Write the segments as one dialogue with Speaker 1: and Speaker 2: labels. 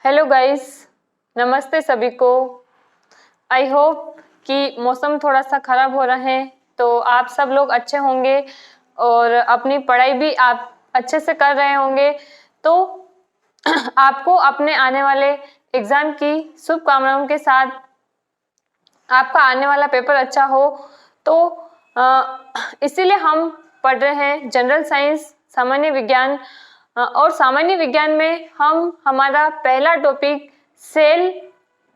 Speaker 1: Hello guys, नमस्ते सभी को। आई होप कि मौसम थोड़ा सा ख़राब हो रहा है तो आप सब लोग अच्छे होंगे और अपनी पढ़ाई भी आप अच्छे से कर रहे होंगे। तो आपको अपने आने वाले एग्ज़ाम की शुभकामनाओं के साथ आपका आने वाला पेपर अच्छा हो। तो इसीलिए हम पढ़ रहे हैं जनरल साइंस, सामान्य विज्ञान। और सामान्य विज्ञान में हम हमारा पहला टॉपिक सेल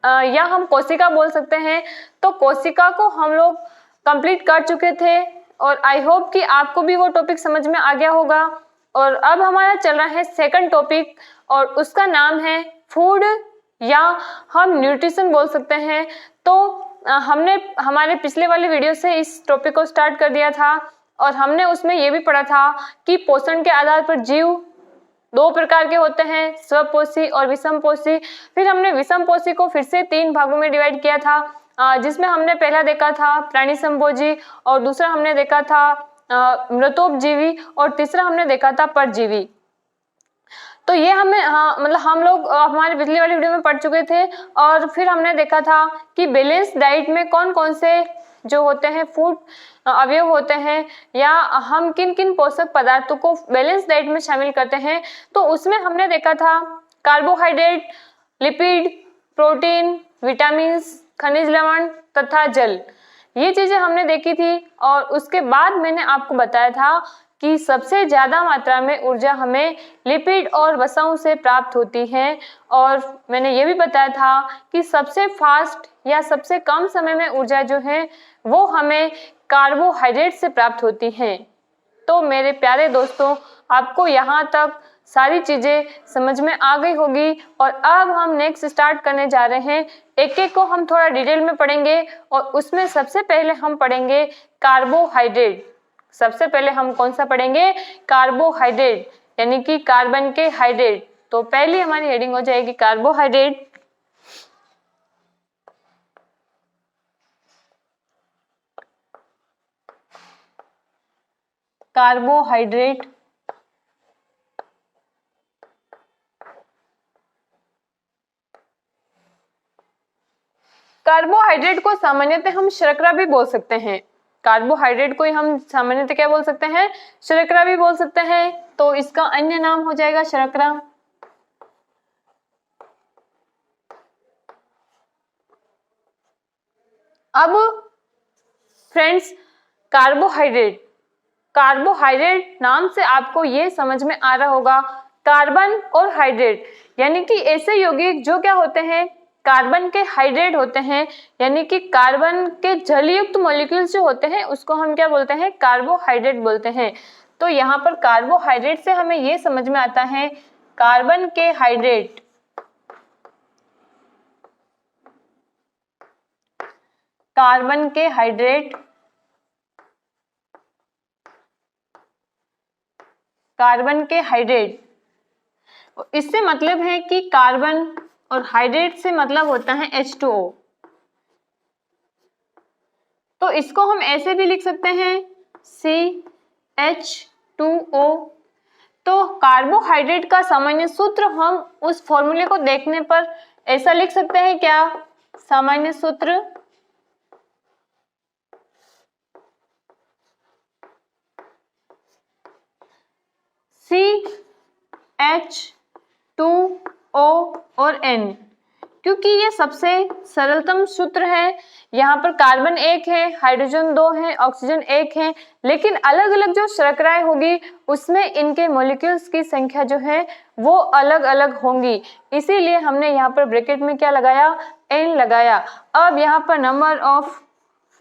Speaker 1: या हम कोशिका बोल सकते हैं। तो कोशिका को हम लोग कंप्लीट कर चुके थे और आई होप कि आपको भी वो टॉपिक समझ में आ गया होगा। और अब हमारा चल रहा है सेकंड टॉपिक और उसका नाम है फूड या हम न्यूट्रिशन बोल सकते हैं। तो हमने हमारे पिछले वाले वीडियो से इस टॉपिक को स्टार्ट कर दिया था और हमने उसमें ये भी पढ़ा था कि पोषण के आधार पर जीव दो प्रकार के होते हैं, स्वपोषी और विषमपोषी। फिर हमने विषमपोषी को फिर से 3 भागों में डिवाइड किया था, जिसमें हमने पहला देखा था प्राणी संभोजी और दूसरा हमने देखा था मृतोपजीवी और तीसरा हमने देखा था परजीवी। तो ये हमें मतलब हम लोग हमारे पिछले वाली वीडियो में पढ़ चुके थे। और फिर हमने देखा था कि बैलेंस डाइट में कौन कौन से जो होते हैं फूड अवयव होते हैं या हम किन किन पोषक पदार्थों को बैलेंस डाइट में शामिल करते हैं। तो उसमें हमने देखा था कार्बोहाइड्रेट, लिपिड, प्रोटीन, विटामिन, खनिज लवण तथा जल, ये चीजें हमने देखी थी। और उसके बाद मैंने आपको बताया था कि सबसे ज्यादा मात्रा में ऊर्जा हमें लिपिड और वसाओं से प्राप्त होती है। और मैंने ये भी बताया था कि सबसे फास्ट या सबसे कम समय में ऊर्जा जो है वो हमें कार्बोहाइड्रेट से प्राप्त होती है। तो मेरे प्यारे दोस्तों, आपको यहाँ तक सारी चीजें समझ में आ गई होगी और अब हम नेक्स्ट स्टार्ट करने जा रहे हैं। एक एक को हम थोड़ा डिटेल में पढ़ेंगे और उसमें सबसे पहले हम पढ़ेंगे कार्बोहाइड्रेट। सबसे पहले हम कौन सा पढ़ेंगे? कार्बोहाइड्रेट, यानी कि कार्बन के हाइड्रेट। तो पहली हमारी हेडिंग हो जाएगी कार्बोहाइड्रेट। कार्बोहाइड्रेट कार्बोहाइड्रेट को सामान्यतः हम शर्करा भी बोल सकते हैं। कार्बोहाइड्रेट को हम सामान्यतः क्या बोल सकते हैं? शर्करा भी बोल सकते हैं। तो इसका अन्य नाम हो जाएगा शर्करा। अब फ्रेंड्स, कार्बोहाइड्रेट नाम से आपको ये समझ में आ रहा होगा, कार्बन और हाइड्रेट यानी कि ऐसे यौगिक जो क्या होते हैं? कार्बन के हाइड्रेट होते हैं, यानी कि कार्बन के जलयुक्त मॉलिक्यूल्स जो होते हैं उसको हम क्या बोलते हैं? कार्बोहाइड्रेट बोलते हैं। तो यहाँ पर कार्बोहाइड्रेट से हमें ये समझ में आता है कार्बन के हाइड्रेट, कार्बन के हाइड्रेट, कार्बन के हाइड्रेट, इससे मतलब है कि कार्बन और हाइड्रेट से मतलब होता है H2O। तो इसको हम ऐसे भी लिख सकते हैं CH2O। तो कार्बोहाइड्रेट का सामान्य सूत्र हम उस फॉर्मूले को देखने पर ऐसा लिख सकते हैं क्या? सामान्य सूत्र CH2O और N, क्योंकि ये सबसे सरलतम सूत्र है। यहाँ पर कार्बन 1 है, हाइड्रोजन 2 है, ऑक्सीजन 1 है, लेकिन अलग अलग जो शर्कराएं होगी उसमें इनके मॉलिक्यूल्स की संख्या जो है वो अलग अलग होंगी। इसीलिए हमने यहाँ पर ब्रैकेट में क्या लगाया? N लगाया। अब यहाँ पर नंबर ऑफ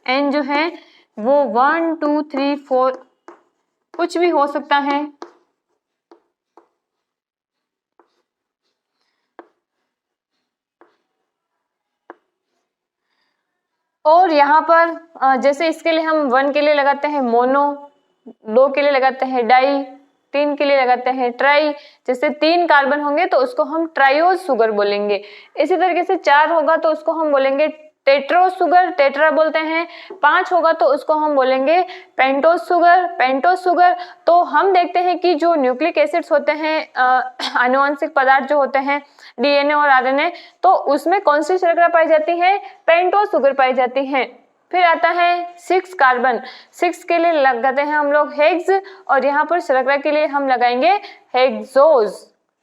Speaker 1: N जो है वो 1 2 3 4 कुछ भी हो सकता है। और यहाँ पर जैसे इसके लिए हम 1 के लिए लगाते हैं मोनो, 2 के लिए लगाते हैं डाई, 3 के लिए लगाते हैं ट्राई। जैसे 3 कार्बन होंगे तो उसको हम ट्रायोज शुगर बोलेंगे। इसी तरीके से 4 होगा तो उसको हम बोलेंगे टेट्रो शुगर, टेट्रा बोलते हैं। 5 होगा तो उसको हम बोलेंगे पेंटोज शुगर, पेंटोज शुगर। तो हम देखते हैं कि जो न्यूक्लिक एसिड्स होते हैं, आनुवंशिक पदार्थ जो होते हैं, डीएनए और आरएनए, तो उसमें कौन सी शर्करा पाई जाती है? पेंटोज शुगर पाई जाती है। फिर आता है 6 कार्बन। 6 के लिए लगाते हैं हम लोग हेक्स, और यहाँ पर शर्करा के लिए हम लगाएंगे हेक्सोज,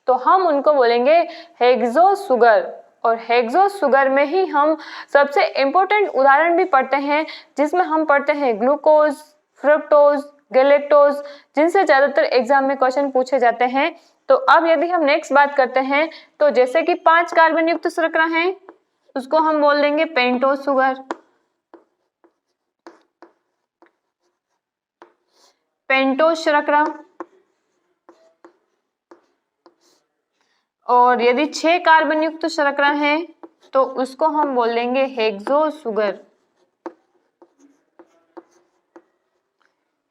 Speaker 1: तो हम उनको बोलेंगे हेक्सो शुगर। और हेक्सो शुगर में ही हम सबसे इम्पोर्टेंट उदाहरण भी पढ़ते हैं, जिसमें हम पढ़ते हैं ग्लूकोज, फ्रुक्टोज, गैलेक्टोज, जिनसे ज्यादातर एग्जाम में क्वेश्चन पूछे जाते हैं। तो अब यदि हम नेक्स्ट बात करते हैं, तो जैसे कि 5 कार्बन युक्त शर्करा है, उसको हम बोल देंगे पेंटोज शुगर। पेंटोज शर्करा। और यदि 6 कार्बन युक्त शर्करा है, तो उसको हम बोल देंगे हेक्सो शुगर।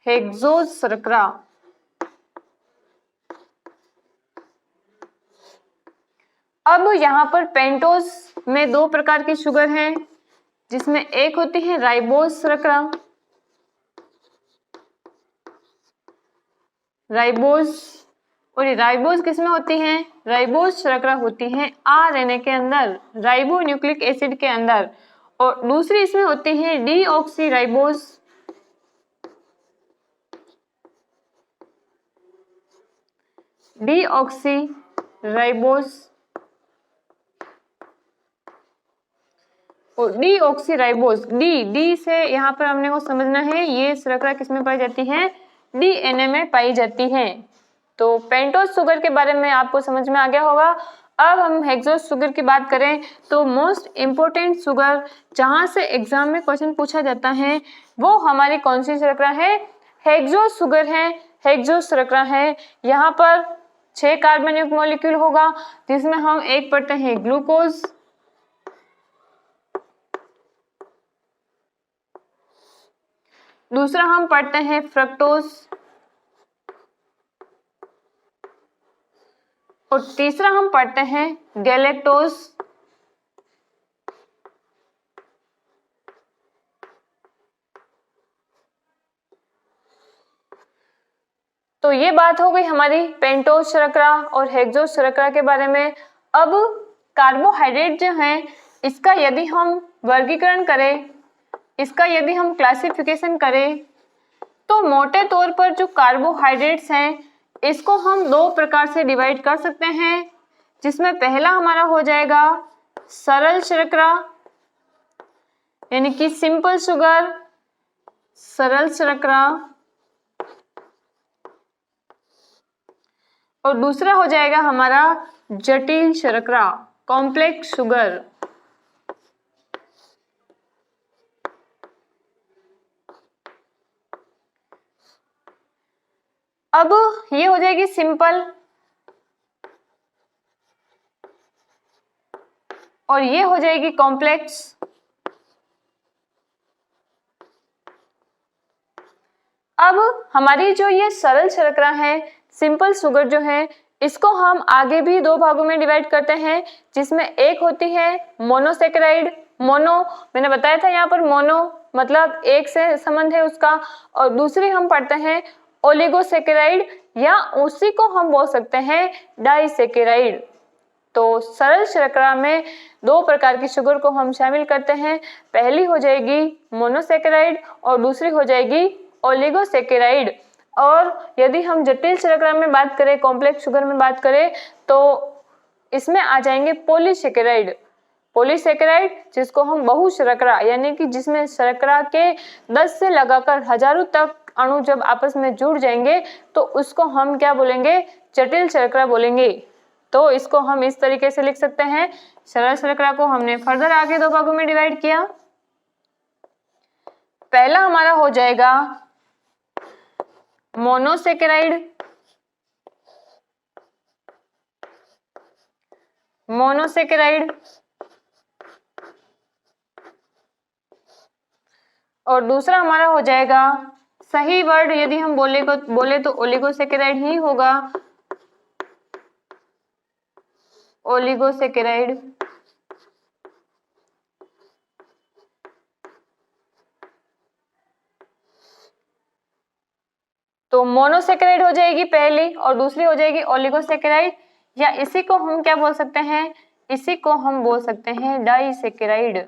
Speaker 1: हेक्सोज शर्करा। अब यहाँ पर पेंटोज में 2 प्रकार की शुगर है, जिसमें एक होती है राइबोज शर्करा। राइबोज, और ये राइबोज किसमें होती है? राइबोज शर्करा होती है आरएनए के अंदर, राइबो न्यूक्लिक एसिड के अंदर। और दूसरी इसमें होती है डीऑक्सी राइबोज। Deoxy ribose. और डीऑक्सी राइबोज, डी से यहाँ पर हमने को समझना है, ये शर्करा किसमें पाई जाती है? डीएनए में पाई जाती है। तो पेंटोज शुगर के बारे में आपको समझ में आ गया होगा। अब हम हेक्सोज शुगर की बात करें, तो मोस्ट इम्पोर्टेंट शुगर जहां से एग्जाम में क्वेश्चन पूछा जाता है, वो हमारी कौन सी शर्करा है? हेक्सोज शुगर है, हेक्सोज शर्करा है। यहाँ पर 6 कार्बन युक्त मॉलिक्यूल होगा, जिसमें हम एक पढ़ते हैं ग्लूकोज, दूसरा हम पढ़ते हैं फ्रक्टोज, और तीसरा हम पढ़ते हैं गैलेक्टोज। तो ये बात हो गई हमारी पेंटोज शर्करा और हेक्सोज शर्करा के बारे में। अब कार्बोहाइड्रेट जो है, इसका यदि हम वर्गीकरण करें, इसका यदि हम क्लासिफिकेशन करें, तो मोटे तौर पर जो कार्बोहाइड्रेट्स हैं, इसको हम 2 प्रकार से डिवाइड कर सकते हैं, जिसमें पहला हमारा हो जाएगा सरल शर्करा, यानी कि सिंपल शुगर, सरल शर्करा, और दूसरा हो जाएगा हमारा जटिल शर्करा, कॉम्प्लेक्स शुगर। अब ये हो जाएगी सिंपल, और ये हो जाएगी कॉम्प्लेक्स। अब हमारी जो ये सरल शर्करा है, सिंपल शुगर जो है, इसको हम आगे भी 2 भागों में डिवाइड करते हैं, जिसमें एक होती है मोनोसेकेराइड। मोनो मैंने बताया था, यहाँ पर मोनो मतलब एक से संबंध है उसका, और दूसरी हम पढ़ते हैं ओलिगोसेकेराइड, या उसी को हम बोल सकते हैं डाइसेकेराइड। तो सरल शर्करा में 2 प्रकार की शुगर को हम शामिल करते हैं, पहली हो जाएगी मोनोसेकेराइड और दूसरी हो जाएगी ओलिगोसेकेराइड। और यदि हम जटिल शर्करा में बात करें, कॉम्प्लेक्स शुगर में बात करें, तो इसमें आ जाएंगे पॉलीसेकेराइड। पॉलीसेकेराइड जिसको हम बहुशर्करा, यानी कि जिसमें शर्करा के 10 से लगाकर हजारों तक अणु जब आपस में जुड़ जाएंगे, तो उसको हम क्या बोलेंगे? जटिल शर्करा बोलेंगे। तो इसको हम इस तरीके से लिख सकते हैं। सरल शर्करा को हमने फर्दर आगे 2 भागों में डिवाइड किया। पहला हमारा हो जाएगा मोनोसेकेराइड, मोनोसेकेराइड, और दूसरा हमारा हो जाएगा, सही वर्ड यदि हम बोले तो ओलिगोसेकेराइड ही होगा, ओलिगोसेकेराइड। तो मोनोसेकेराइड हो जाएगी पहली, और दूसरी हो जाएगी ओलिगोसेकेराइड। या इसी को हम क्या बोल सकते हैं, इसी को हम बोल सकते हैं डाइसैकेराइड।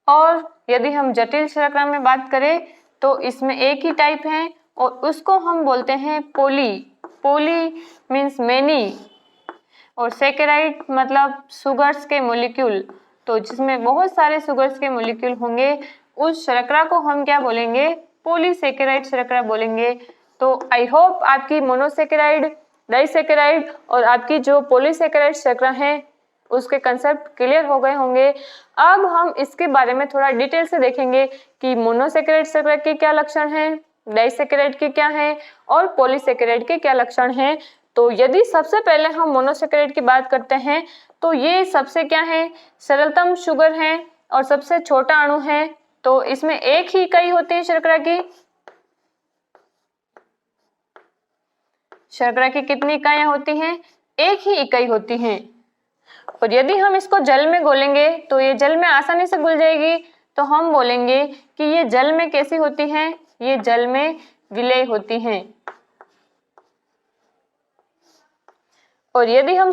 Speaker 1: और यदि हम जटिल शर्करा में बात करें तो इसमें एक ही टाइप है और उसको हम बोलते हैं पोली। पोली मीन्स मेनी और सैकेराइड मतलब सुगर्स के मॉलिक्यूल। तो जिसमें बहुत सारे सुगर्स के मॉलिक्यूल होंगे उस शर्करा को हम क्या बोलेंगे, पॉलीसैकेराइड शर्करा बोलेंगे। तो आई होप आपकी मोनोसैकेराइड, डाइसैकेराइड और आपकी जो पॉलीसैकेराइड शर्करा है उसके कंसेप्ट क्लियर हो गए होंगे। अब हम इसके बारे में थोड़ा डिटेल से देखेंगे कि मोनोसैकेराइड शर्करा के क्या लक्षण हैं, डाइसैकेराइड के क्या हैं और पॉलीसैकेराइड के क्या लक्षण हैं। तो यदि सबसे पहले हम मोनोसैकेराइड की बात करते हैं तो ये सबसे क्या है, सरलतम शुगर है और सबसे छोटा अणु है। तो इसमें एक ही इकाई होती है शर्करा की। शर्करा की कितनी इकाइयां होती हैं, एक ही इकाई होती हैं। और यदि हम इसको जल में घोलेंगे तो ये जल में आसानी से घुल जाएगी। तो हम बोलेंगे कि ये जल में कैसी होती हैं, ये जल में विलेय होती हैं। और यदि हम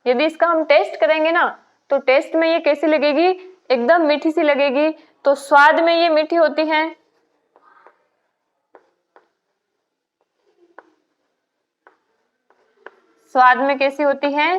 Speaker 1: यदि इसका हम टेस्ट करेंगे ना तो टेस्ट में ये कैसी लगेगी, एकदम मीठी सी लगेगी। तो स्वाद में ये मीठी होती है, स्वाद में कैसी होती है,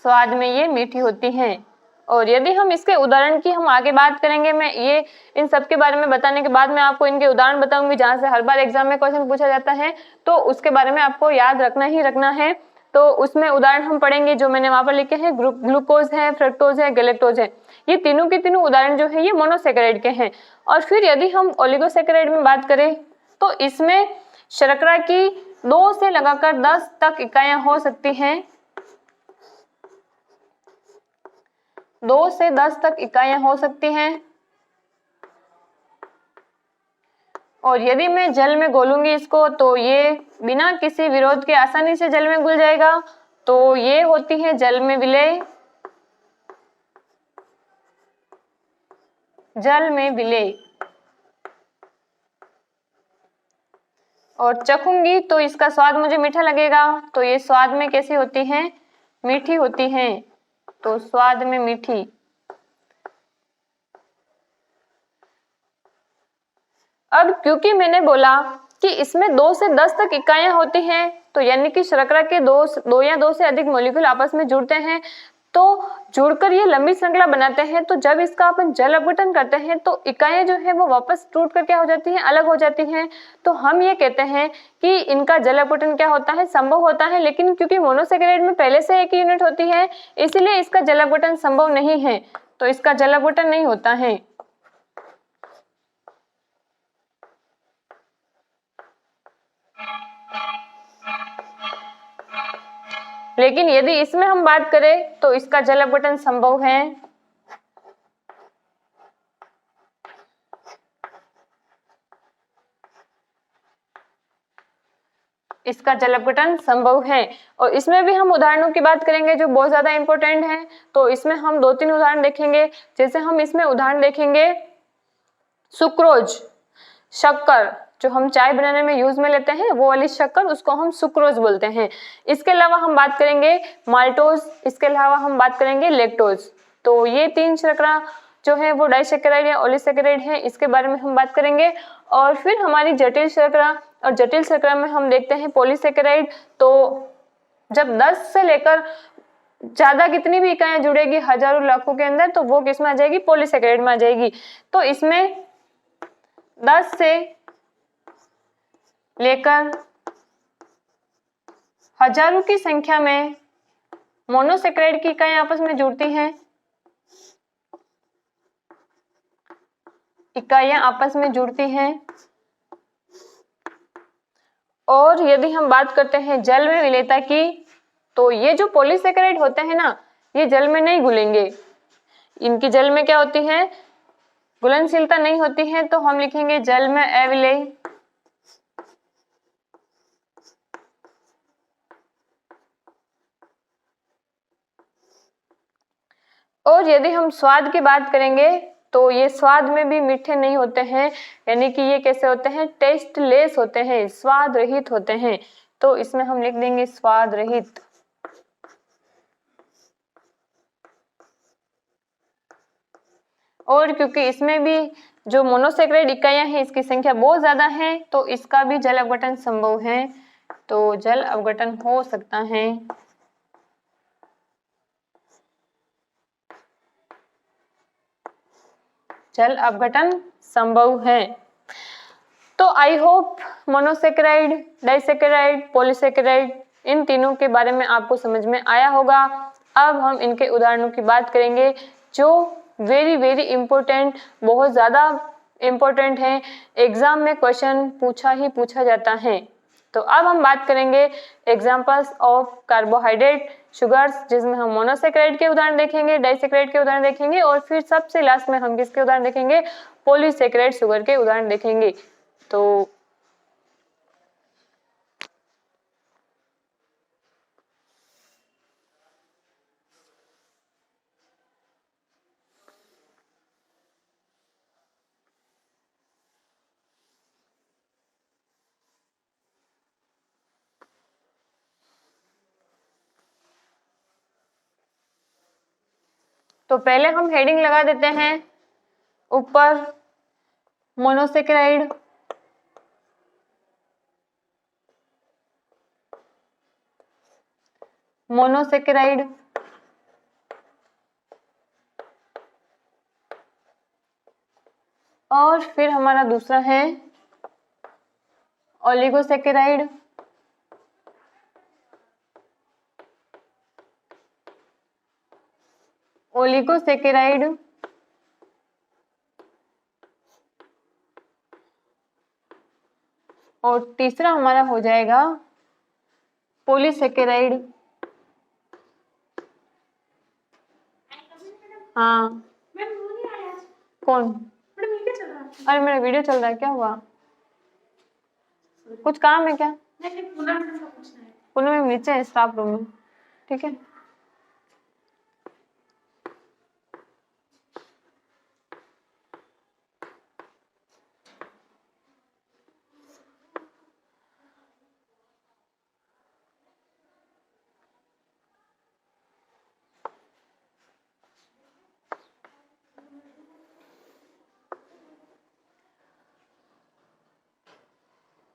Speaker 1: स्वाद में ये मीठी होती हैं। और यदि हम इसके उदाहरण की हम आगे बात करेंगे, मैं ये इन सब के बारे में बताने के बाद मैं आपको इनके उदाहरण बताऊंगी जहां से हर बार एग्जाम में क्वेश्चन पूछा जाता है, तो उसके बारे में आपको याद रखना ही रखना है। तो उसमें उदाहरण हम पढ़ेंगे जो मैंने वहां पर लिखे हैं, ग्लूकोज है, फ्रक्टोज है, गैलेक्टोज है। ये तीनों के तीनों उदाहरण जो है ये मोनोसैकेराइड के हैं। और फिर यदि हम ओलिगोसैकेराइड में बात करें तो इसमें शर्करा की 2 से लगाकर 10 तक इकाइयां हो सकती हैं, 2 से 10 तक इकाइयां हो सकती हैं। और यदि मैं जल में घोलूंगी इसको तो ये बिना किसी विरोध के आसानी से जल में घुल जाएगा। तो ये होती है जल में विलेय, जल में विलेय। और चखूंगी तो इसका स्वाद मुझे मीठा लगेगा। तो ये स्वाद में कैसी होती हैं, मीठी होती हैं। तो स्वाद में मीठी। अब क्योंकि मैंने बोला कि इसमें 2 से 10 तक इकाइयां होती हैं, तो यानी कि शर्करा के 2 या 2 से अधिक मॉलिक्यूल आपस में जुड़ते हैं, तो जुड़कर ये लंबी श्रृंखला बनाते हैं। तो जब इसका अपन जल अपघटन करते हैं तो इकाइयां जो है वो वापस टूट कर क्या हो जाती हैं, अलग हो जाती हैं। तो हम ये कहते हैं कि इनका जल अपघटन क्या होता है, संभव होता है। लेकिन क्योंकि मोनोसैकेराइड में पहले से एक यूनिट होती है इसीलिए इसका जल अपघटन संभव नहीं है। तो इसका जल अपघटन नहीं होता है। लेकिन यदि इसमें हम बात करें तो इसका जल अपघटन संभव है। इसका जल अपघटन संभव है। और इसमें भी हम उदाहरणों की बात करेंगे जो बहुत ज्यादा इंपॉर्टेंट है। तो इसमें हम 2-3 उदाहरण देखेंगे। जैसे हम इसमें उदाहरण देखेंगे सुक्रोज, शक्कर जो हम चाय बनाने में यूज में लेते हैं वो वाली शक्कर, उसको हम सुक्रोज बोलते हैं। इसके अलावा हम बात करेंगे माल्टोज, इसके अलावा हम बात करेंगे लैक्टोज। तो ये 3 शर्करा जो है वो डाइसैकेराइड या ओलिसैकेराइड है, इसके बारे में हम बात करेंगे। और फिर हमारी जटिल शर्करा, और जटिल शर्करा में हम देखते हैं पॉलीसैकेराइड। तो जब 10 से लेकर ज्यादा कितनी भी इकाइयां जुड़ेगी हजारों लाखों के अंदर, तो वो किस में आ जाएगी, पॉलीसैकेराइड में आ जाएगी। तो इसमें 10 से लेकर हजारों की संख्या में मोनोसैकेराइड की इकाइयां आपस में जुड़ती हैं, इकाइयां आपस में जुड़ती हैं। और यदि हम बात करते हैं जल में विलेयता की, तो ये जो पॉलीसैकेराइड होते हैं ना, ये जल में नहीं घुलेंगे। इनकी जल में क्या होती है, घुलनशीलता नहीं होती है। तो हम लिखेंगे जल में अविलेय। और यदि हम स्वाद की बात करेंगे तो ये स्वाद में भी मीठे नहीं होते हैं, यानी कि ये कैसे होते हैं, टेस्टलेस होते हैं, स्वाद रहित होते हैं। तो इसमें हम लिख देंगे स्वाद रहित। और क्योंकि इसमें भी जो मोनोसेक्राइड इकाइयां हैं इसकी संख्या बहुत ज्यादा है, तो इसका भी जल अपघटन संभव है, तो जल अपघटन हो सकता है। जल अपघटन संभव है। तो I hope monosaccharide, disaccharide, polysaccharide इन तीनों के बारे में आपको समझ में आया होगा। अब हम इनके उदाहरणों की बात करेंगे जो वेरी वेरी इंपॉर्टेंट, बहुत ज्यादा इंपॉर्टेंट है, एग्जाम में क्वेश्चन पूछा जाता है। तो अब हम बात करेंगे एग्जांपल्स ऑफ कार्बोहाइड्रेट शुगर्स, जिसमें हम मोनोसेक्राइड के उदाहरण देखेंगे, डाइसेक्राइड के उदाहरण देखेंगे और फिर सबसे लास्ट में हम किसके उदाहरण देखेंगे, पॉलीसेक्राइड शुगर के उदाहरण देखेंगे। तो पहले हम हेडिंग लगा देते हैं ऊपर, मोनोसेक्राइड, मोनोसेक्राइड, और फिर हमारा दूसरा है ओलिगोसेक्राइड, ओलिगोसेक्राइड, और तीसरा हमारा हो जाएगा पॉलीसेक्राइड। हाँ कौन? अरे मेरा वीडियो चल रहा है, क्या हुआ? कुछ काम है क्या? पुनः में नीचे है स्टाफ रूम में, ठीक है।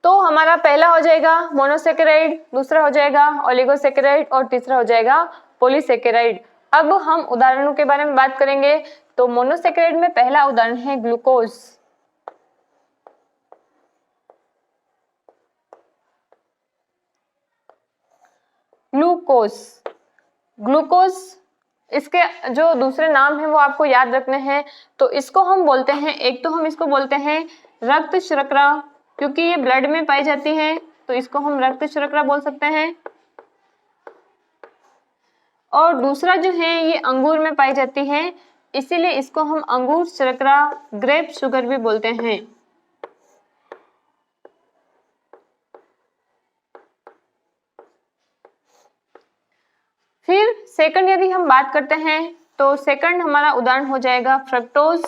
Speaker 1: तो हमारा पहला हो जाएगा मोनोसेक्राइड, दूसरा हो जाएगा ओलिगोसेक्राइड और तीसरा हो जाएगा पॉलीसेक्राइड। अब हम उदाहरणों के बारे में बात करेंगे। तो मोनोसेक्राइड में पहला उदाहरण है ग्लूकोज। ग्लूकोज, ग्लूकोज इसके जो दूसरे नाम है वो आपको याद रखने हैं। तो इसको हम बोलते हैं, एक तो हम इसको बोलते हैं रक्त शर्करा, क्योंकि ये ब्लड में पाई जाती है तो इसको हम रक्त शर्करा बोल सकते हैं। और दूसरा जो है ये अंगूर में पाई जाती है, इसीलिए इसको हम अंगूर शर्करा, ग्रेप शुगर भी बोलते हैं। फिर सेकंड यदि हम बात करते हैं तो सेकंड हमारा उदाहरण हो जाएगा फ्रक्टोज।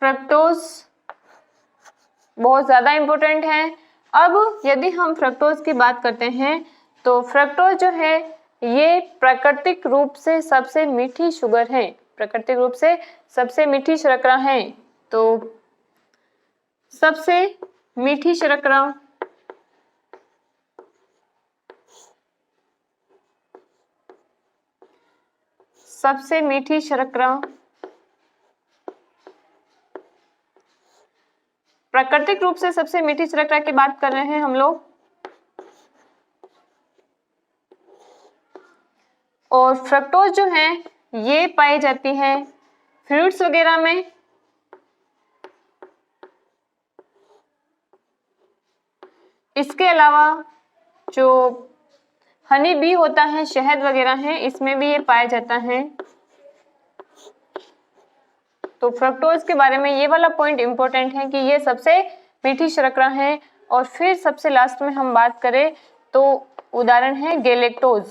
Speaker 1: फ्रक्टोज बहुत ज्यादा इंपॉर्टेंट है। अब यदि हम फ्रक्टोज की बात करते हैं तो फ्रक्टोज जो है ये प्राकृतिक रूप से सबसे मीठी शुगर है, प्राकृतिक रूप से सबसे मीठी शर्करा है। तो सबसे मीठी शर्करा, सबसे मीठी शर्करा, प्राकृतिक रूप से सबसे मीठी शर्करा की बात कर रहे हैं हम लोग। और फ्रक्टोज जो है ये पाई जाती है फ्रूट्स वगैरह में। इसके अलावा जो हनी बी होता है, शहद वगैरह है, इसमें भी ये पाया जाता है। तो फ्रक्टोज के बारे में ये वाला पॉइंट इंपॉर्टेंट है कि ये सबसे मीठी शर्करा है। और फिर सबसे लास्ट में हम बात करें तो उदाहरण है गैलेक्टोज।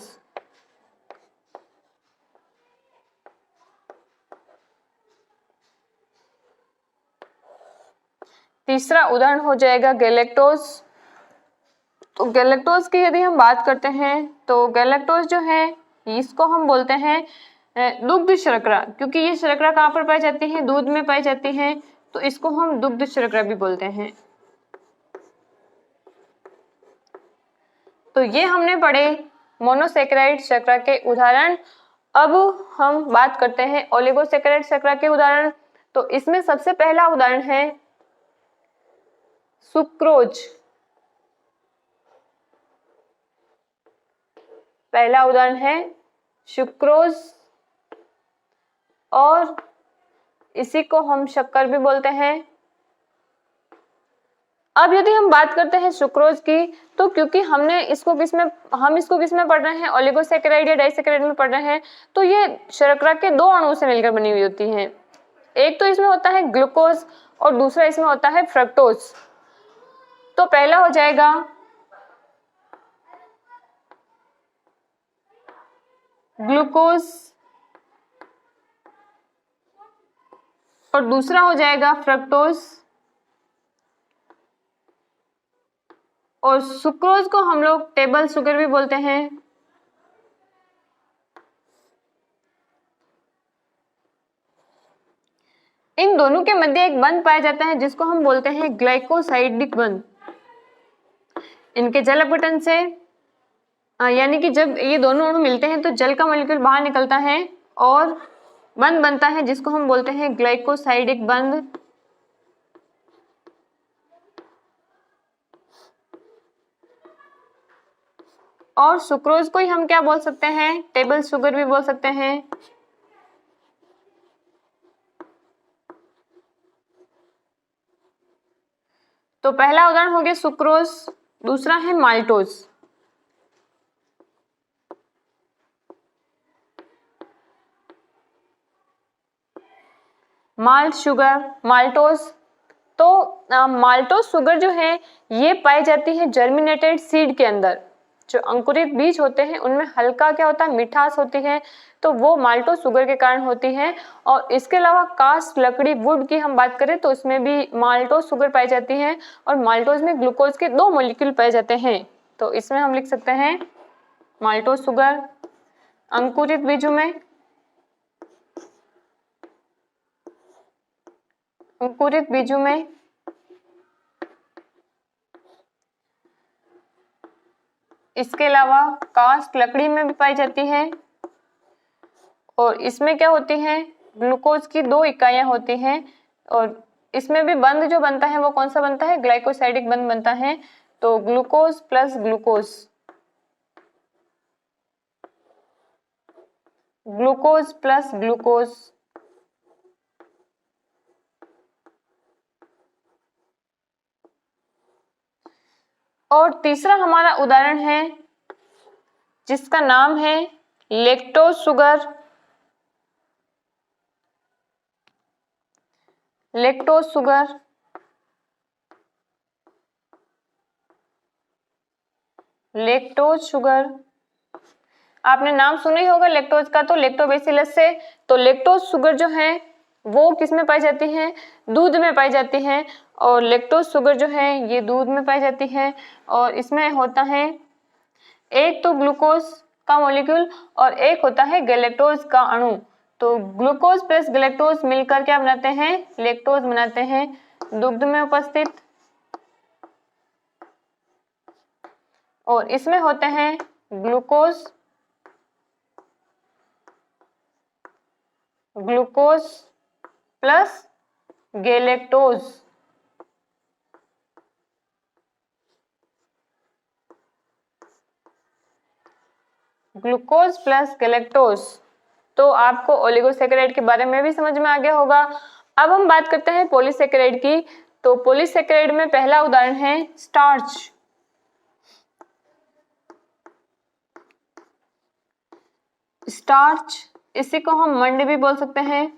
Speaker 1: तीसरा उदाहरण हो जाएगा गैलेक्टोज। तो गैलेक्टोज की यदि हम बात करते हैं तो गैलेक्टोज जो है इसको हम बोलते हैं दुग्ध शर्करा, क्योंकि ये शर्करा कहाँ पर पाई जाती है, दूध में पाई जाती है, तो इसको हम दुग्ध शर्करा भी बोलते हैं। तो ये हमने पढ़े मोनोसेकेराइड शर्करा के उदाहरण। अब हम बात करते हैं ओलिगोसेकेराइड शर्करा के उदाहरण। तो इसमें सबसे पहला उदाहरण है सुक्रोज। पहला उदाहरण है सुक्रोज और इसी को हम शक्कर भी बोलते हैं। अब यदि हम बात करते हैं सुक्रोज की, तो क्योंकि हम इसको किस में पढ़ रहे हैं, ओलिगोसेकेराइड या डाइसेकेराइड में पढ़ रहे हैं, तो ये शर्करा के दो अणुओं से मिलकर बनी हुई होती हैं। एक तो इसमें होता है ग्लूकोज और दूसरा इसमें होता है फ्रक्टोज। तो पहला हो जाएगा ग्लूकोज और दूसरा हो जाएगा फ्रक्टोज। और सुक्रोज को हम लोग टेबल शुगर भी बोलते हैं। इन दोनों के मध्य एक बंध पाया जाता है जिसको हम बोलते हैं ग्लाइकोसाइडिक बंध। इनके जल अपघटन से यानी कि जब ये दोनों अणु मिलते हैं तो जल का मॉलिक्यूल बाहर निकलता है और बंध बनता है जिसको हम बोलते हैं ग्लाइकोसाइडिक बंध। और सुक्रोज को ही हम क्या बोल सकते हैं, टेबल शुगर भी बोल सकते हैं। तो पहला उदाहरण हो गया सुक्रोज, दूसरा है माल्टोज। Malt sugar, maltose. तो माल्टोज शुगर जो है ये पाई जाती है जर्मिनेटेड सीड के अंदर। जो अंकुरित बीज होते हैं उनमें हल्का क्या होता है, मिठास होती है, तो वो माल्टोज शुगर के कारण होती है। और इसके अलावा कास्ट लकड़ी वुड की हम बात करें तो इसमें भी माल्टोज शुगर पाई जाती है और माल्टोज में ग्लूकोज के दो मॉलिक्यूल पाए जाते हैं। तो इसमें हम लिख सकते हैं माल्टोज शुगर अंकुरित बीजों में, अंकुरित बीजों में इसके अलावा कास्ट लकड़ी में भी पाई जाती है। और इसमें क्या होती है, ग्लूकोज की दो इकाइयां होती हैं और इसमें भी बंध जो बनता है वो कौन सा बनता है, ग्लाइकोसाइडिक बंध बनता है। तो glucose plus glucose, glucose plus glucose. और तीसरा हमारा उदाहरण है जिसका नाम है lactose sugar. Lactose sugar, lactose sugar आपने नाम सुना ही होगा लेक्टोज का, तो लेक्टोबैसिलस से। तो लेक्टोज शुगर जो है वो किस में पाई जाती है, दूध में पाई जाती है। और लेक्टोज शुगर जो है ये दूध में पाई जाती है और इसमें होता है एक तो ग्लूकोज का मॉलिक्यूल और एक होता है गैलेक्टोज का अणु। तो ग्लूकोज प्लस गैलेक्टोज मिलकर क्या बनाते हैं, लेक्टोज बनाते हैं दुग्ध में उपस्थित। और इसमें होते हैं glucose, glucose plus galactose. Glucose plus galactose. तो आपको ओलिगोसेकेराइड के बारे में भी समझ में आ गया होगा। अब हम बात करते हैं पॉलीसेकेराइड की। तो पॉलीसेकेराइड में पहला उदाहरण है स्टार्च। स्टार्च, इसी को हम मंड भी बोल सकते हैं।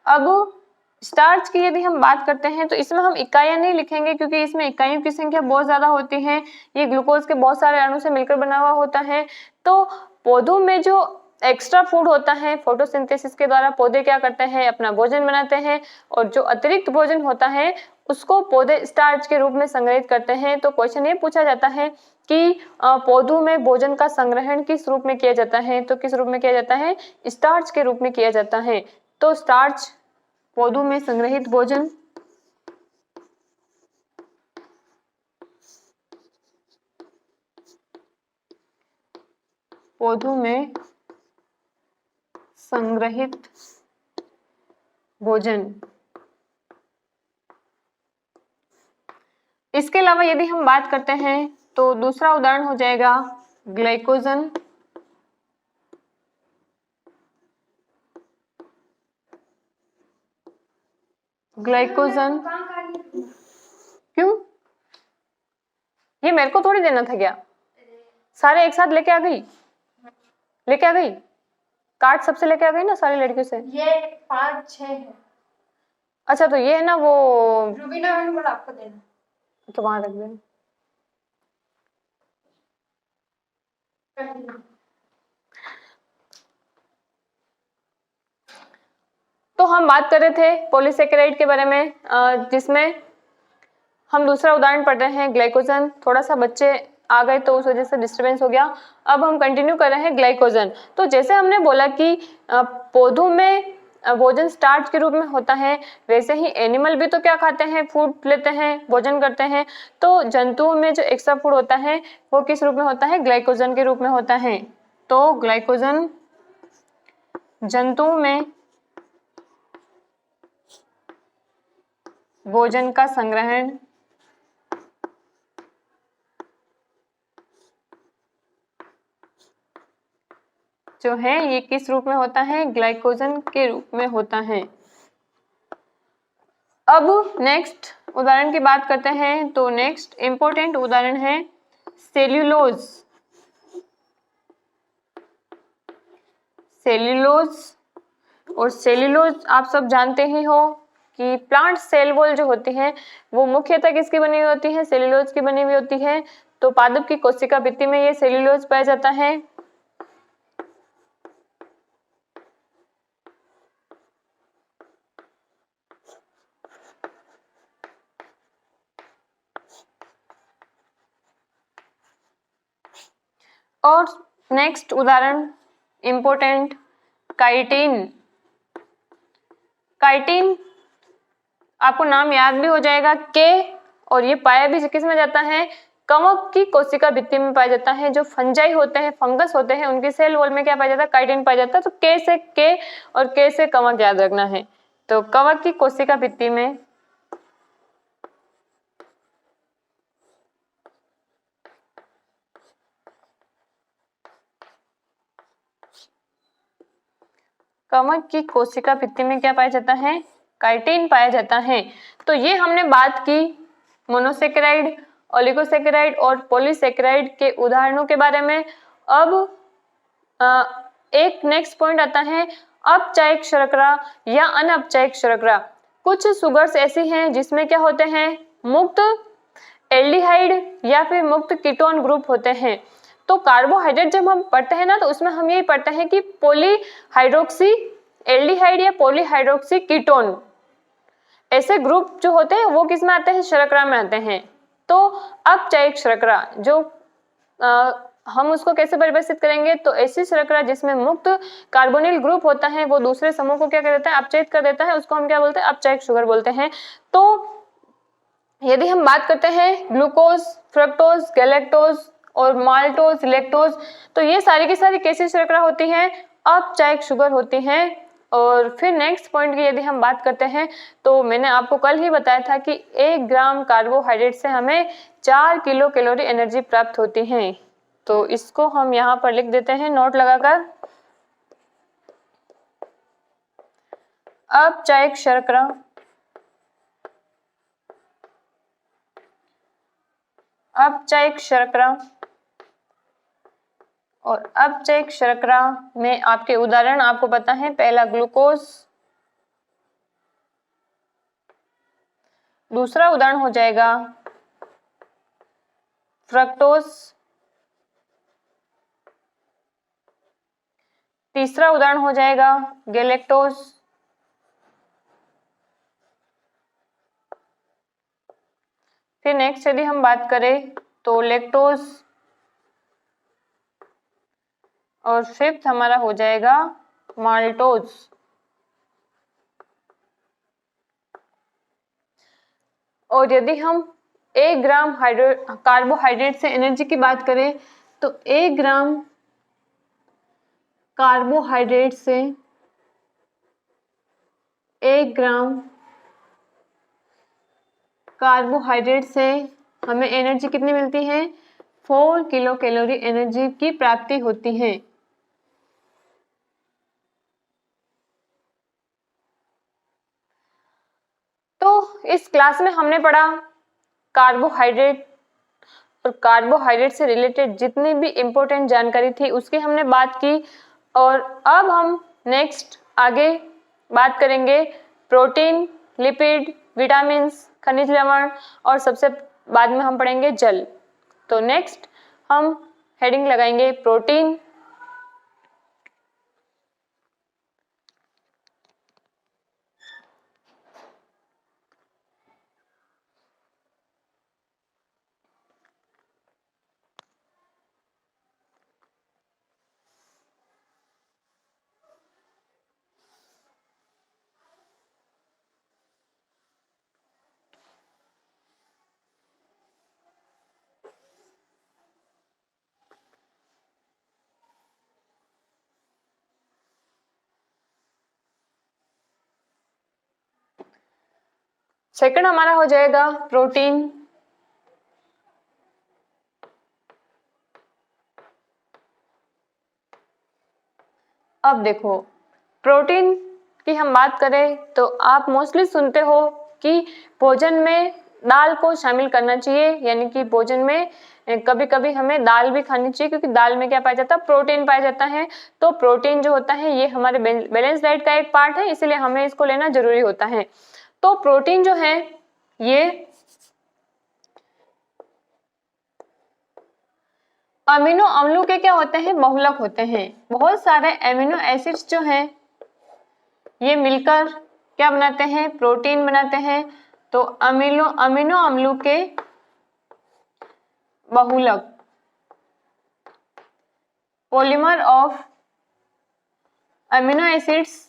Speaker 1: अब स्टार्च की यदि हम बात करते हैं तो इसमें हम इकाइयां नहीं लिखेंगे क्योंकि इसमें इकाइयों की संख्या बहुत ज्यादा होती है। ये ग्लूकोज के बहुत सारे अणु से मिलकर बना हुआ होता है। तो पौधों में जो एक्स्ट्रा फूड होता है, फोटोसिंथेसिस के द्वारा पौधे क्या करते हैं, अपना भोजन बनाते हैं, और जो अतिरिक्त भोजन होता है उसको पौधे स्टार्च के रूप में संग्रहित करते हैं। तो क्वेश्चन ये पूछा जाता है कि पौधों में भोजन का संग्रहण किस रूप में किया जाता है, तो किस रूप में किया जाता है, स्टार्च के रूप में किया जाता है। तो स्टार्च पौधों में संग्रहित भोजन, पौधों में संग्रहित भोजन। इसके अलावा यदि हम बात करते हैं तो दूसरा उदाहरण हो जाएगा ग्लाइकोजन। ग्लाइकोजन क्यों, ये मेरे को थोड़ी देना था क्या, सारे एक साथ लेके आ गई, लेके आ गई, कार्ड सबसे लेके आ गई ना सारी लड़कियों से।
Speaker 2: ये 5-6 है।
Speaker 1: अच्छा तो ये है ना वो
Speaker 2: रुबीना मैंने बोला आपको देना,
Speaker 1: तो वहां रख देना। तो हम बात कर रहे थे पॉलीसेकेराइड के बारे में, जिसमें हम दूसरा उदाहरण पढ़ रहे हैं ग्लाइकोजन। थोड़ा सा बच्चे आ गए तो उस वजह से डिस्टरबेंस हो गया। अब हम कंटिन्यू कर रहे हैं ग्लाइकोजन। तो जैसे हमने बोला कि पौधों में भोजन स्टार्च के रूप में होता है, वैसे ही एनिमल भी तो क्या खाते हैं, फूड लेते हैं, भोजन करते हैं। तो जंतुओं में जो एक्स्ट्रा फूड होता है वो किस रूप में होता है, ग्लाइकोजन के रूप में होता है। तो ग्लाइकोजन जंतुओं में भोजन का संग्रहण जो है ये किस रूप में होता है, ग्लाइकोजन के रूप में होता है। अब नेक्स्ट उदाहरण की बात करते हैं। तो नेक्स्ट इंपॉर्टेंट उदाहरण है सेल्यूलोज। सेल्यूलोज, और सेल्यूलोज आप सब जानते ही हो कि प्लांट सेल वॉल जो होती है वो मुख्यतः किसकी बनी हुई होती है, सेल्यूलोज की बनी हुई होती है। तो पादप की कोशिका भित्ति में ये सेल्यूलोज पाया जाता है। और नेक्स्ट उदाहरण इंपॉर्टेंट काइटिन। काइटिन आपको नाम याद भी हो जाएगा के, और ये पाया भी किस में जाता है, कवक की कोशिका भित्ति में पाया जाता है। जो फंजाई होते हैं, फंगस होते हैं, उनकी सेल वॉल में क्या पाया जाता है, काइटिन पाया जाता है। तो के से के और के से कवक याद रखना है। तो कवक की कोशिका भित्ति में कवक की कोशिका भित्ति में क्या पाया जाता है, काइटिन पाया जाता है। तो ये हमने बात की मोनोसेकेराइड, ओलिगोसेकेराइड और पॉलीसेकेराइड के उदाहरणों के बारे में। अब एक नेक्स्ट पॉइंट आता है अपचायक शर्करा या अनअपचायक शर्करा। कुछ सुगर्स ऐसी हैं जिसमें क्या होते हैं, मुक्त एल्डिहाइड या फिर मुक्त कीटोन ग्रुप होते हैं। तो कार्बोहाइड्रेट जब हम पढ़ते हैं ना तो उसमें हम यही पढ़ते हैं कि पॉलीहाइड्रोक्सी एल्डिहाइड या पॉलीहाइड्रोक्सी कीटोन, ऐसे ग्रुप जो होते हैं वो किस में आते हैं, शर्करा में आते हैं। तो अपचायक शर्करा जो हम उसको कैसे परिभाषित करेंगे, तो ऐसी शर्करा जिसमें मुक्त कार्बोनिल ग्रुप होता है वो दूसरे समूह को क्या कर देता है, अपचयित कर देता है, उसको हम क्या बोलते हैं, अपचायक शुगर बोलते हैं। तो यदि हम बात करते हैं ग्लूकोज, फ्रक्टोज, गैलेक्टोज और माल्टोज, लैक्टोज, तो ये सारी की सारी कैसी शर्करा होती हैं, अपचायक शुगर होती हैं। और फिर नेक्स्ट पॉइंट की यदि हम बात करते हैं तो मैंने आपको कल ही बताया था कि 1 ग्राम कार्बोहाइड्रेट से हमें 4 किलो कैलोरी एनर्जी प्राप्त होती है। तो इसको हम यहाँ पर लिख देते हैं नोट लगाकर, अपचायक शर्करा अपचायक शर्करा। और अपचायक शर्करा में आपके उदाहरण आपको पता है, पहला ग्लूकोज, दूसरा उदाहरण हो जाएगा फ्रक्टोज, तीसरा उदाहरण हो जाएगा गैलेक्टोज। फिर नेक्स्ट यदि हम बात करें तो लैक्टोज, और फिफ्थ हमारा हो जाएगा माल्टोज। और यदि हम 1 ग्राम कार्बोहाइड्रेट से एनर्जी की बात करें तो 1 ग्राम कार्बोहाइड्रेट से 1 ग्राम कार्बोहाइड्रेट से हमें एनर्जी कितनी मिलती है? 4 किलो कैलोरी एनर्जी की प्राप्ति होती है। तो इस क्लास में हमने पढ़ा कार्बोहाइड्रेट और कार्बोहाइड्रेट से रिलेटेड जितनी भी इंपॉर्टेंट जानकारी थी उसकी हमने बात की। और अब हम नेक्स्ट आगे बात करेंगे प्रोटीन, लिपिड, विटामिन्स, खनिज लवण और सबसे बाद में हम पढ़ेंगे जल। तो नेक्स्ट हम हेडिंग लगाएंगे प्रोटीन। सेकंड हमारा हो जाएगा प्रोटीन। अब देखो प्रोटीन की हम बात करें तो आप मोस्टली सुनते हो कि भोजन में दाल को शामिल करना चाहिए, यानी कि भोजन में कभी कभी हमें दाल भी खानी चाहिए क्योंकि दाल में क्या पाया जाता है? प्रोटीन पाया जाता है। तो प्रोटीन जो होता है ये हमारे बैलेंस डाइट का एक पार्ट है, इसलिए हमें इसको लेना जरूरी होता है। तो प्रोटीन जो है ये अमीनो अम्लों के क्या होते हैं? बहुलक होते हैं। बहुत सारे एमिनो एसिड्स जो हैं ये मिलकर क्या बनाते हैं? प्रोटीन बनाते हैं। तो अमीनो अम्लों के बहुलक, पॉलीमर ऑफ अमीनो एसिड्स।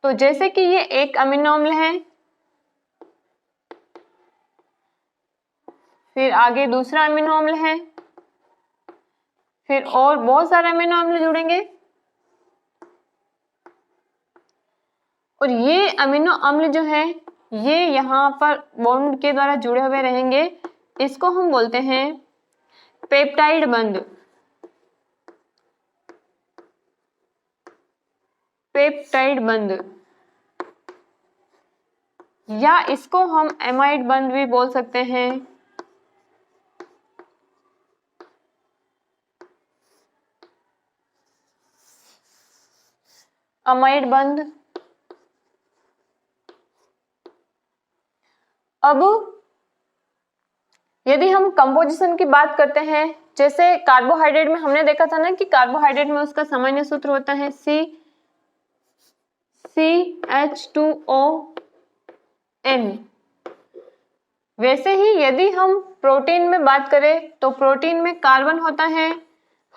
Speaker 1: तो जैसे कि ये एक अमीनो अम्ल है, फिर आगे दूसरा अमीनो अम्ल है, फिर और बहुत सारे अमीनो अम्ल जुड़ेंगे और ये अमीनो अम्ल जो है ये यहाँ पर बॉन्ड के द्वारा जुड़े हुए रहेंगे। इसको हम बोलते हैं पेप्टाइड बंध। पेप्टाइड बंध या इसको हम एमाइड बंध भी बोल सकते हैं। अमाइड बंध। अब यदि हम कंपोजिशन की बात करते हैं, जैसे कार्बोहाइड्रेट में हमने देखा था ना कि कार्बोहाइड्रेट में उसका सामान्य सूत्र होता है CH2ON। वैसे ही यदि हम प्रोटीन में बात करें तो प्रोटीन में कार्बन होता है,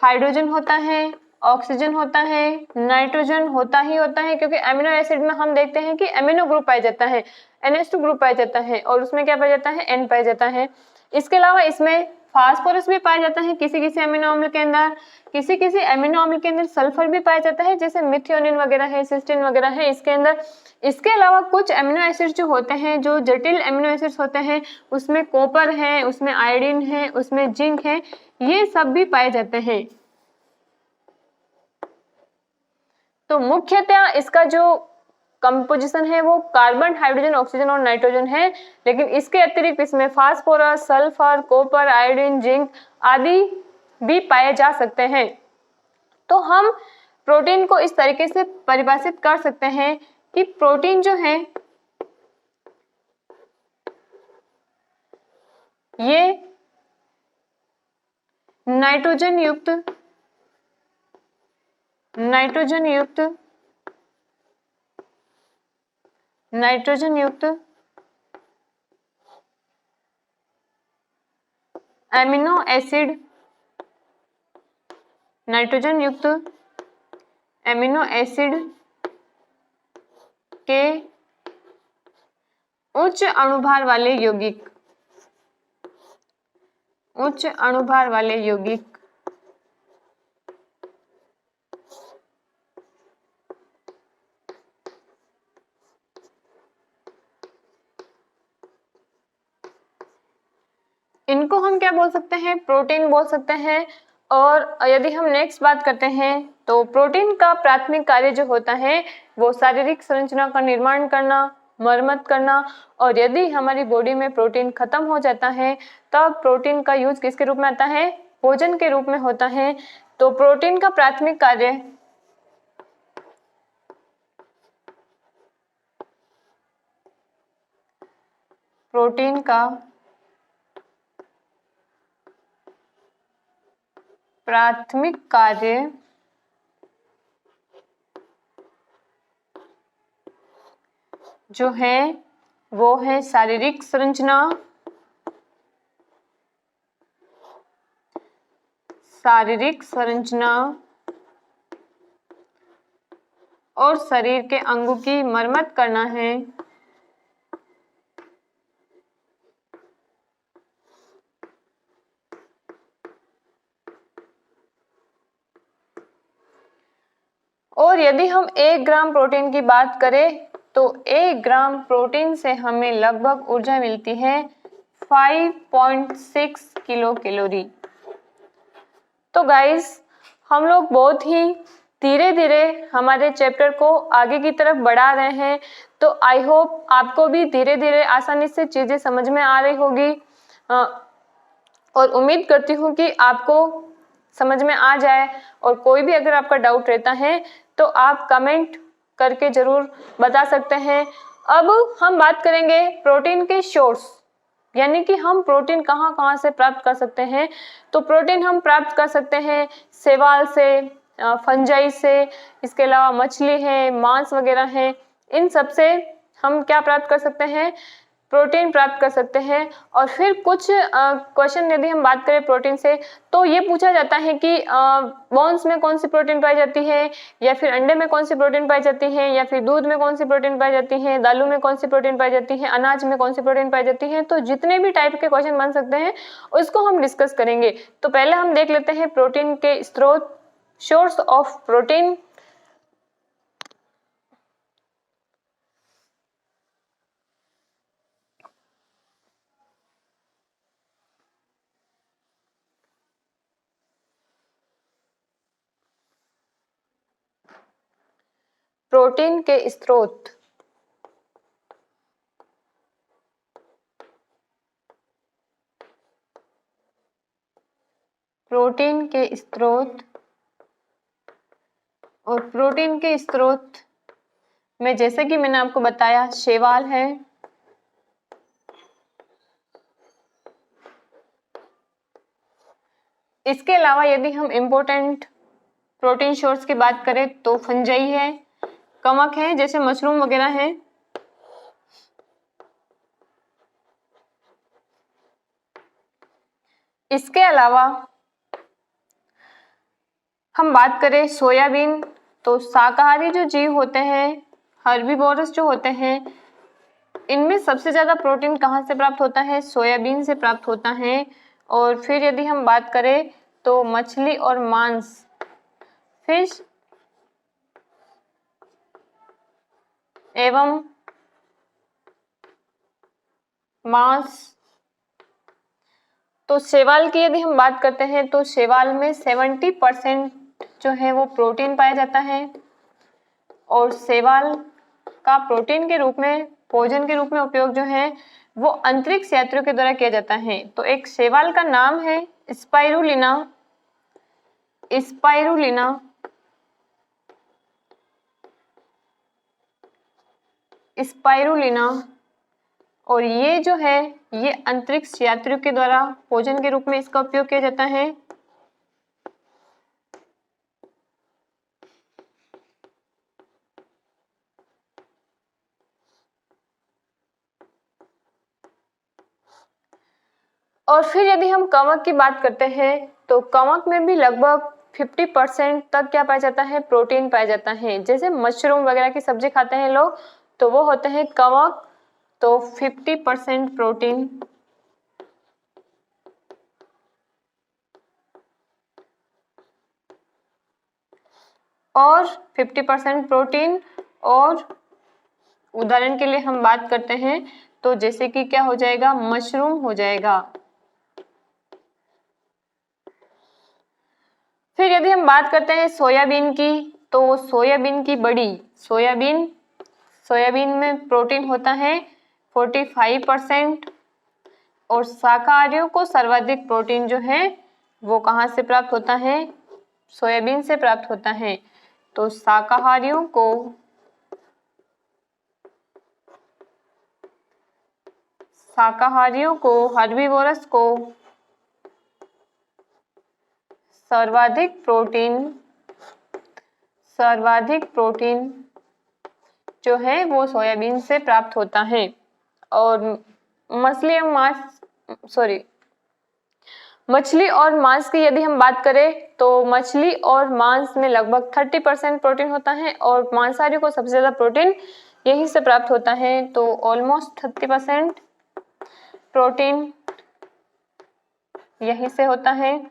Speaker 1: हाइड्रोजन होता है, ऑक्सीजन होता है, नाइट्रोजन होता ही होता है, क्योंकि अमीनो एसिड में हम देखते हैं कि अमीनो ग्रुप पाया जाता है, NH2 ग्रुप पाया जाता है और उसमें क्या पाया जाता है? N पाया जाता है। इसके अलावा इसमें फास्फोरस भी पाया जाता है किसी किसी अमीनो अम्ल के अंदर, किसी किसी अमीनो अम्ल के अंदर सल्फर भी पाया जाता है, जैसे मिथियोनिन वगैरह है, सिस्टीन वगैरह है इसके अंदर। इसके अलावा कुछ अमीनो एसिड्स जो होते हैं, जो जटिल अमीनो एसिड्स होते हैं, उसमें कॉपर है, उसमें आयोडीन है, उसमें जिंक है, ये सब भी पाए जाते हैं। तो मुख्यतः इसका जो कंपोजिशन है वो कार्बन, हाइड्रोजन, ऑक्सीजन और नाइट्रोजन है, लेकिन इसके अतिरिक्त इसमें phosphorus, sulphur, copper, iodine, zinc आदि भी पाए जा सकते हैं। तो हम प्रोटीन को इस तरीके से परिभाषित कर सकते हैं कि प्रोटीन जो है ये नाइट्रोजन युक्त नाइट्रोजन युक्त एमिनो एसिड, नाइट्रोजन युक्त एमिनो एसिड के उच्च अणुभार वाले यौगिक, उच्च अणुभार वाले यौगिक इनको हम क्या बोल सकते हैं, प्रोटीन बोल सकते हैं। और यदि हम नेक्स्ट बात करते हैं तो प्रोटीन का प्राथमिक कार्य जो होता है वो शारीरिक संरचना का निर्माण करना, मरम्मत करना। और यदि हमारी बॉडी में प्रोटीन खत्म हो जाता है तब प्रोटीन का यूज किसके रूप में आता है, भोजन के रूप में होता है। तो प्रोटीन का प्राथमिक कार्य प्रोटीन का प्राथमिक कार्य जो है वो है शारीरिक संरचना, शारीरिक संरचना और शरीर के अंगों की मरम्मत करना है। और यदि हम 1 ग्राम प्रोटीन की बात करें तो 1 ग्राम प्रोटीन से हमें लगभग ऊर्जा मिलती है 5.6 किलो कैलोरी। तो गाइस हम लोग बहुत ही धीरे धीरे हमारे चैप्टर को आगे की तरफ बढ़ा रहे हैं। तो आई होप आपको भी धीरे धीरे आसानी से चीजें समझ में आ रही होगी और उम्मीद करती हूँ कि आपको समझ में आ जाए। और कोई भी अगर आपका डाउट रहता है तो आप कमेंट करके जरूर बता सकते हैं। अब हम बात करेंगे प्रोटीन के सोर्स, यानी कि हम प्रोटीन कहाँ कहाँ से प्राप्त कर सकते हैं। तो प्रोटीन हम प्राप्त कर सकते हैं शैवाल से, फंजाई से, इसके अलावा मछली है, मांस वगैरह है, इन सब से हम क्या प्राप्त कर सकते हैं, प्रोटीन प्राप्त कर सकते हैं। और फिर कुछ क्वेश्चन यदि हम बात करें प्रोटीन से तो ये पूछा जाता है कि बोन्स में कौन सी प्रोटीन पाई जाती है, या फिर अंडे में कौन सी प्रोटीन पाई जाती है, या फिर दूध में कौन सी प्रोटीन पाई जाती है, दालों में कौन सी प्रोटीन पाई जाती है, अनाज में कौन सी प्रोटीन पाई जाती है। तो जितने भी टाइप के क्वेश्चन बन सकते हैं उसको हम डिस्कस करेंगे। तो पहले हम देख लेते हैं प्रोटीन के स्रोत, सोर्स ऑफ प्रोटीन। प्रोटीन के स्रोत, प्रोटीन के स्रोत। और प्रोटीन के स्रोत में जैसे कि मैंने आपको बताया शैवाल है, इसके अलावा यदि हम इम्पोर्टेंट प्रोटीन सोर्स की बात करें तो फंजाई है, कवक है जैसे मशरूम वगैरह है। इसके अलावा हम बात करें सोयाबीन, तो शाकाहारी जो जीव होते हैं, हर्बीवोरस जो होते हैं, इनमें सबसे ज्यादा प्रोटीन कहाँ से प्राप्त होता है, सोयाबीन से प्राप्त होता है। और फिर यदि हम बात करें तो मछली और मांस, फिश एवं मांस। तो शैवाल की यदि हम बात करते हैं तो शैवाल में 70% जो है वो प्रोटीन पाया जाता है। और शैवाल का प्रोटीन के रूप में, भोजन के रूप में उपयोग जो है वो अंतरिक्ष यात्रियों के द्वारा किया जाता है। तो एक शैवाल का नाम है स्पाइरुलिना, स्पाइरुलिना। स्पाइरुलिना। और ये जो है ये अंतरिक्ष यात्रियों के द्वारा भोजन के रूप में इसका उपयोग किया जाता है। और फिर यदि हम कवक की बात करते हैं तो कवक में भी लगभग 50% तक क्या पाया जाता है, प्रोटीन पाया जाता है। जैसे मशरूम वगैरह की सब्जी खाते हैं लोग तो वो होते हैं कवक, तो 50% प्रोटीन। और 50% प्रोटीन, और उदाहरण के लिए हम बात करते हैं तो जैसे कि क्या हो जाएगा, मशरूम हो जाएगा। फिर यदि हम बात करते हैं सोयाबीन की तो सोयाबीन की बड़ी, सोयाबीन में प्रोटीन होता है 45%। और शाकाहारियों को सर्वाधिक प्रोटीन जो है वो कहाँ से प्राप्त होता है, सोयाबीन से प्राप्त होता है। तो शाकाहारियों को हर्बीवोरस को सर्वाधिक प्रोटीन जो है वो सोयाबीन से प्राप्त होता है। और मछली और मांस की यदि हम बात करें तो मछली और मांस में लगभग 30% प्रोटीन होता है और मांसाहारियों को सबसे ज्यादा प्रोटीन यहीं से प्राप्त होता है। तो ऑलमोस्ट 30% प्रोटीन यहीं से होता है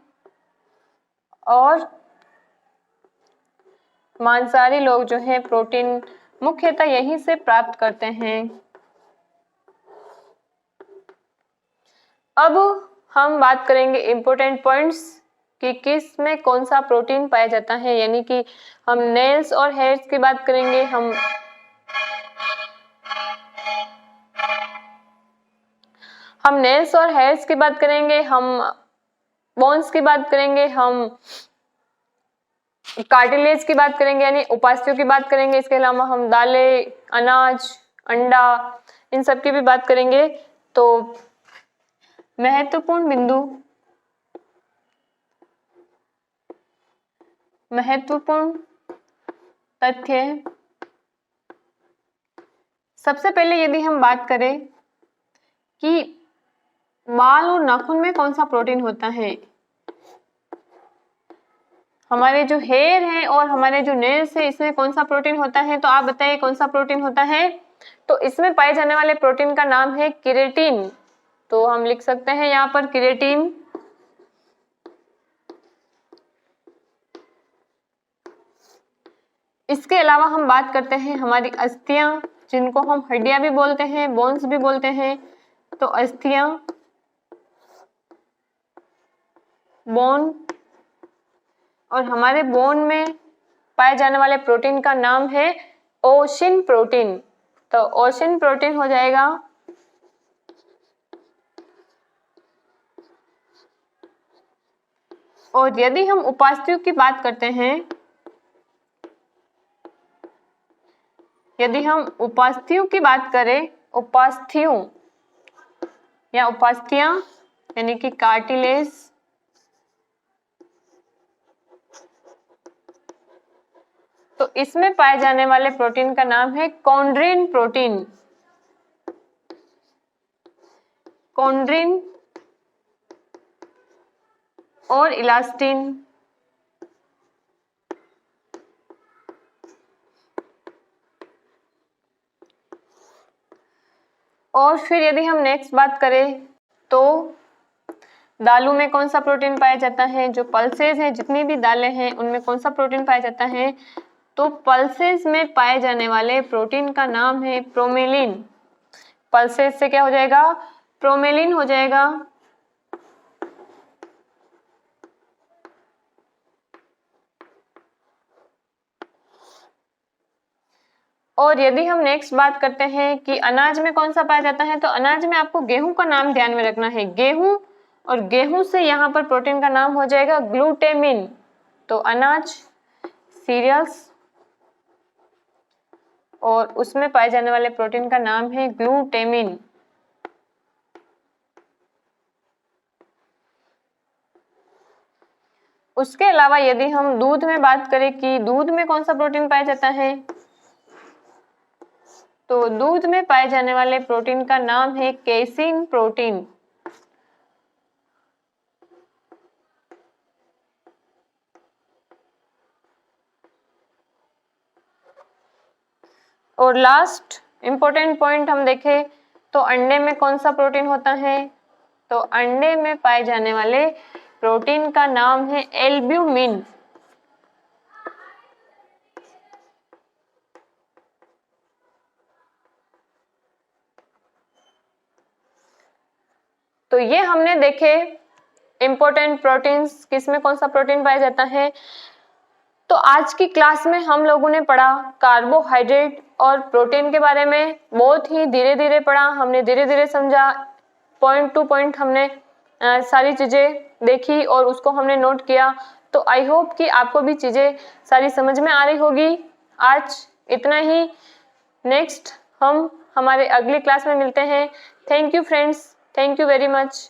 Speaker 1: और मांसाहारी लोग जो है प्रोटीन मुख्यतः यहीं से प्राप्त करते हैं। अब हम बात करेंगे इम्पोर्टेंट पॉइंट्स कि किस में कौन सा प्रोटीन पाया जाता है, यानी कि हम नेल्स और हेयर्स की बात करेंगे, हम नेल्स और हेयर्स की बात करेंगे, हम बोन्स की बात करेंगे, हम कार्टिलेज की बात करेंगे यानी उपास्थ्यों की बात करेंगे। इसके अलावा हम दालें, अनाज, अंडा, इन सब की भी बात करेंगे। तो महत्वपूर्ण तथ्य, सबसे पहले यदि हम बात करें कि बाल और नाखून में कौन सा प्रोटीन होता है, हमारे जो हेयर है और हमारे जो नेल्स है इसमें कौन सा प्रोटीन होता है, तो आप बताइए कौन सा प्रोटीन होता है। तो इसमें पाए जाने वाले प्रोटीन का नाम है केराटिन। तो हम लिख सकते हैं यहाँ पर केराटिन। इसके अलावा हम बात करते हैं हमारी अस्थियां, जिनको हम हड्डियां भी बोलते हैं, बोन्स भी बोलते हैं। तो अस्थियां, बोन, और हमारे बोन में पाए जाने वाले प्रोटीन का नाम है ओशिन प्रोटीन। तो ओशिन प्रोटीन हो जाएगा। और यदि हम उपास्थ्यों की बात करते हैं, यदि हम उपास्थ्यों की बात करें, उपास्थ्यों या उपास्थियां यानी कि कार्टिलेज, तो इसमें पाए जाने वाले प्रोटीन का नाम है कॉन्ड्रिन प्रोटीन। कॉन्ड्रिन और इलास्टिन। और फिर यदि हम नेक्स्ट बात करें तो दालों में कौन सा प्रोटीन पाया जाता है, जो पल्सेस हैं, जितनी भी दालें हैं उनमें कौन सा प्रोटीन पाया जाता है, तो पल्सेस में पाए जाने वाले प्रोटीन का नाम है प्रोमेलिन। पल्सेस से क्या हो जाएगा, प्रोमेलिन हो जाएगा। और यदि हम नेक्स्ट बात करते हैं कि अनाज में कौन सा पाया जाता है, तो अनाज में आपको गेहूं का नाम ध्यान में रखना है, गेहूं, और गेहूं से यहाँ पर प्रोटीन का नाम हो जाएगा ग्लूटेमिन। तो अनाज, सीरियल्स, और उसमें पाए जाने वाले प्रोटीन का नाम है ग्लूटेमिन। उसके अलावा यदि हम दूध में बात करें कि दूध में कौन सा प्रोटीन पाया जाता है, तो दूध में पाए जाने वाले प्रोटीन का नाम है केसिन प्रोटीन। और लास्ट इम्पोर्टेंट पॉइंट हम देखें तो अंडे में कौन सा प्रोटीन होता है, तो अंडे में पाए जाने वाले प्रोटीन का नाम है एल्ब्यूमिन। तो ये हमने देखे इम्पोर्टेंट प्रोटीन्स, किसमें कौन सा प्रोटीन पाया जाता है। तो आज की क्लास में हम लोगों ने पढ़ा कार्बोहाइड्रेट और प्रोटीन के बारे में, बहुत ही धीरे धीरे पढ़ा हमने, धीरे धीरे समझा, पॉइंट टू पॉइंट हमने सारी चीजें देखी और उसको हमने नोट किया। तो आई होप कि आपको भी चीजें सारी समझ में आ रही होगी। आज इतना ही, नेक्स्ट हम हमारे अगली क्लास में मिलते हैं। Thank you friends, thank you very much.